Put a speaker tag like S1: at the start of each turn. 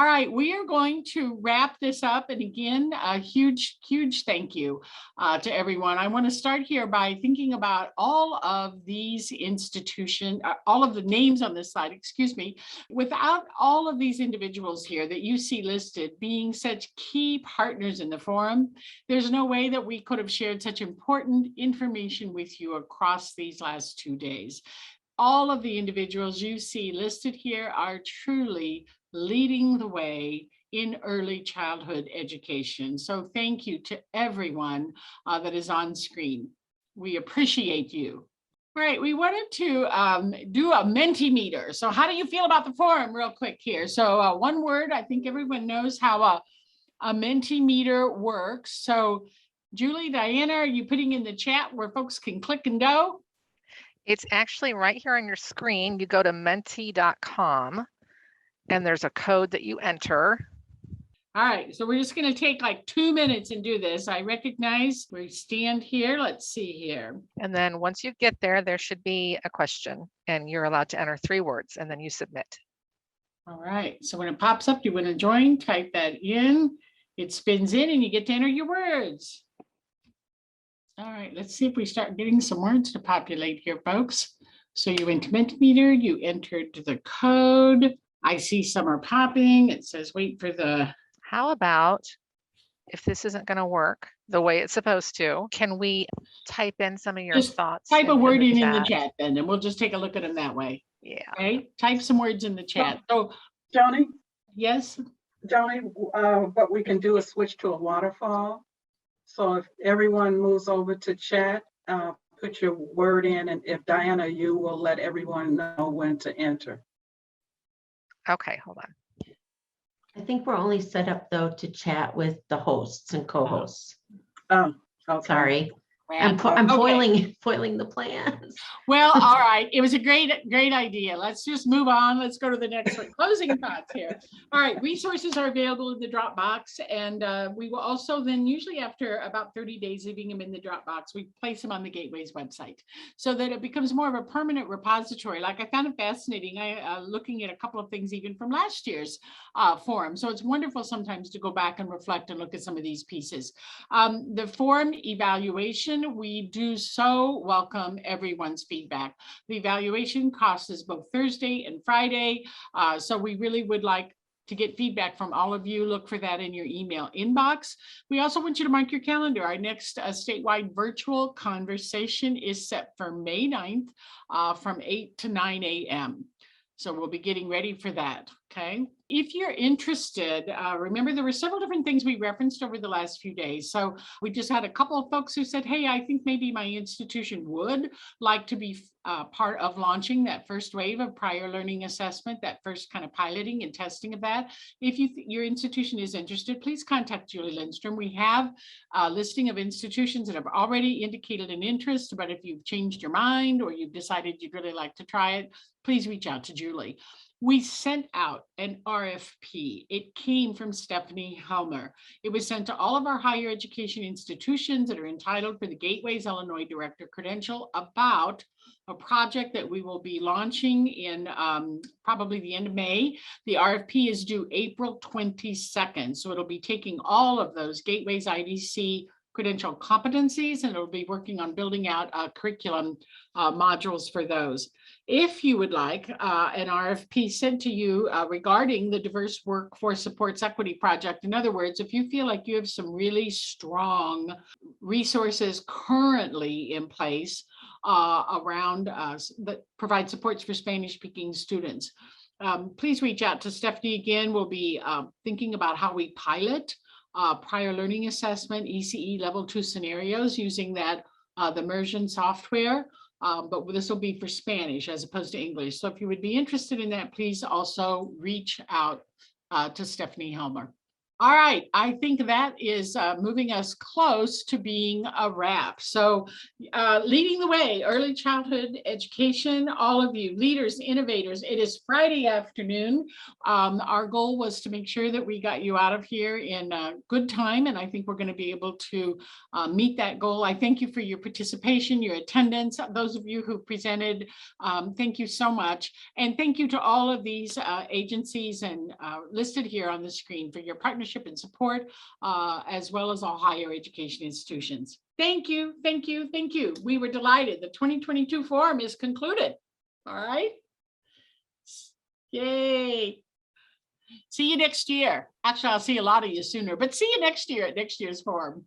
S1: All right, we are going to wrap this up. And again, a huge thank you to everyone. I want to start here by thinking about all of these institutions, all of the names on this slide, excuse me. Without all of these individuals here that you see listed being such key partners in the forum, there's no way that we could have shared such important information with you across these last 2 days. All of the individuals you see listed here are truly leading the way in early childhood education. So thank you to everyone that is on screen. We appreciate you. All right, we wanted to do a Mentimeter. So how do you feel about the forum real quick here? So one word, I think everyone knows how a Mentimeter works. So Julie, Diana, are you putting in the chat where folks can click and go?
S2: It's actually right here on your screen. You go to menti.com and there's a code that you enter.
S1: All right, so we're just going to take like 2 minutes and do this. I recognize we stand here. Let's see here.
S2: And then once you get there, there should be a question and you're allowed to enter 3 words and then you submit.
S1: All right, so when it pops up, you want to join, type that in. It spins in and you get to enter your words. All right, let's see if we start getting some words to populate here, folks. So you went to Mentimeter, you entered the code. I see some are popping. It says wait for the.
S2: How about if this isn't going to work the way it's supposed to, can we type in some of your thoughts?
S1: Type a word in the chat then, and we'll just take a look at them that way.
S2: Yeah.
S1: Okay, type some words in the chat. So,
S3: Joni?
S1: Yes?
S3: Joni, what we can do is switch to a waterfall. So if everyone moves over to chat, put your word in, and if Diana, you will let everyone know when to enter.
S2: Okay, hold on.
S4: I think we're only set up though to chat with the hosts and co-hosts.
S3: Oh, okay.
S4: Sorry. I'm
S1: Okay.
S4: foiling the plans.
S1: Well, all right. It was a great idea. Let's just move on. Let's go to the next one. Closing thoughts here. All right. Resources are available in the Dropbox. And we will also then usually after about 30 days leaving them in the Dropbox, we place them on the Gateway's website so that it becomes more of a permanent repository. Like I found it fascinating. Looking at a couple of things even from last year's forum. So it's wonderful sometimes to go back and reflect and look at some of these pieces. The forum evaluation, we do so welcome everyone's feedback. The evaluation costs us both Thursday and Friday. So we really would like to get feedback from all of you. Look for that in your email inbox. We also want you to mark your calendar. Our next statewide virtual conversation is set for May 9th from 8 to 9 a.m. So we'll be getting ready for that, okay? If you're interested, remember there were several different things we referenced over the last few days. So we just had a couple of folks who said, hey, I think maybe my institution would like to be part of launching that first wave of prior learning assessment, that first kind of piloting and testing of that. If your institution is interested, please contact Julie Lindstrom. We have a listing of institutions that have already indicated an interest, but if you've changed your mind or you've decided you'd really like to try it, please reach out to Julie. We sent out an RFP. It came from Stephanie Helmer. It was sent to all of our higher education institutions that are entitled for the Gateways Illinois Director Credential about a project that we will be launching in probably the end of May. The RFP is due April 22nd. So it'll be taking all of those Gateways IDC credential competencies, and it'll be working on building out curriculum modules for those. If you would like an RFP sent to you regarding the Diverse Workforce Supports Equity Project, in other words, if you feel like you have some really strong resources currently in place around that provide supports for Spanish-speaking students, please reach out to Stephanie again. We'll be thinking about how we pilot prior learning assessment, ECE level 2 scenarios using that the immersion software, but this will be for Spanish as opposed to English. So if you would be interested in that, please also reach out to Stephanie Helmer. All right, I think that is moving us close to being a wrap. So leading the way, early childhood education, all of you leaders, innovators, it is Friday afternoon. Our goal was to make sure that we got you out of here in good time, and I think we're going to be able to meet that goal. I thank you for your participation, your attendance. Those of you who presented, thank you so much. And thank you to all of these agencies and listed here on the screen for your partnership and support, as well as all higher education institutions. Thank you, thank you, thank you. We were delighted. The 2022 forum is concluded. All right. Yay. See you next year. Actually, I'll see a lot of you sooner, but see you next year at next year's forum.